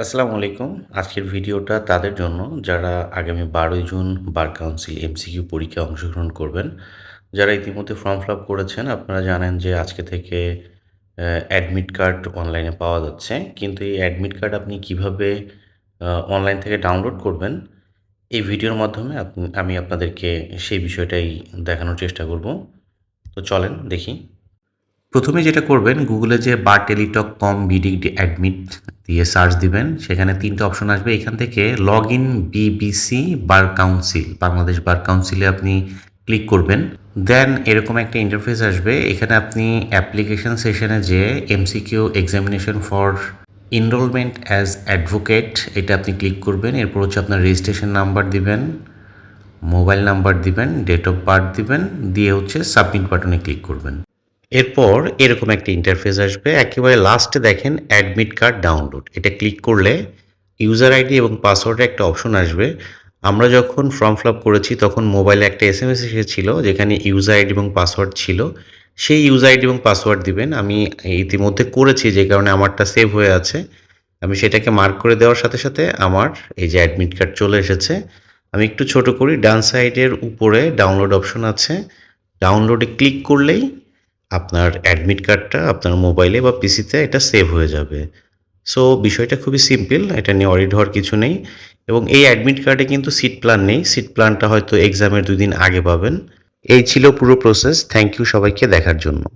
আসসালামু আলাইকুম। আজকের ভিডিওটা তাদের জন্য যারা আগামী ১২ই জুন বার কাউন্সিল এমসিকিউ পরীক্ষায় অংশগ্রহণ করবেন। যারা ইতিমধ্যে ফর্ম ফিল আপ করেছেন আপনারা জানেন যে আজকে থেকে অ্যাডমিট কার্ড অনলাইনে পাওয়া যাচ্ছে। কিন্তু এই অ্যাডমিট কার্ড আপনি কিভাবে অনলাইন থেকে ডাউনলোড করবেন, এই ভিডিওর মাধ্যমে আমি আপনাদেরকে সেই বিষয়টাই দেখানোর চেষ্টা করব। তো চলেন দেখি। প্রথমে যেটা করবেন গুগলে যে bartelly.com বিডি অ্যাডমিট দিয়ে সার্চ দিবেন, সেখানে ৩ টে অপশন আসবে। এখান থেকে log in BBC bar council, Bangladesh bar কাউন্সিলে আপনি ক্লিক করবেন। দেন এরকম একটা ইন্টারফেস আসবে। এখানে আপনি অ্যাপ্লিকেশন সেশনে যেয়ে MCQ examination for enrolment as advocate এটা আপনি ক্লিক করবেন। এরপর হচ্ছে আপনার রেজিস্ট্রেশন নাম্বার দিবেন, মোবাইল নাম্বার দিবেন, ডেট অফ বার্থ দিবেন, দিয়ে হচ্ছে সাবমিট বাটনে ক্লিক করবেন। এরপর এরকম একটা ইন্টারফেস আসবে। একেবারে লাস্টে দেখেন অ্যাডমিট কার্ড ডাউনলোড, এটা ক্লিক করলে ইউজার আইডি এবং পাসওয়ার্ডের একটা অপশন আসবে। আমরা যখন ফর্ম ফিল আপ করেছি তখন মোবাইলে একটা এসএমএস এসেছিল যেখানে ইউজার আইডি এবং পাসওয়ার্ড ছিল। সেই ইউজার আইডি এবং পাসওয়ার্ড দিবেন। আমি ইতিমধ্যে করেছি যে কারণে আমারটা সেভ হয়ে আছে। আমি সেটাকে মার্ক করে দেওয়ার সাথে সাথে আমার এই যে অ্যাডমিট কার্ড চলে এসেছে। আমি একটু ছোট করি, ডান সাইডের উপরে ডাউনলোড অপশন আছে। ডাউনলোডে ক্লিক করলেই আপনার অ্যাডমিট কার্ডটা আপনার মোবাইলে বা পিসিতে এটা সেভ হয়ে যাবে। সো বিষয়টা খুবই সিম্পল, এটা নিয়ে ওয়ারিড হওয়ার কিছু নেই। এবং এই অ্যাডমিট কার্ডে কিন্তু সিট প্ল্যান নেই, সিট প্ল্যানটা হয়তো এক্সামের ২ দিন আগে পাবেন। এই ছিল পুরো প্রসেস। থ্যাংক ইউ সবাইকে দেখার জন্য।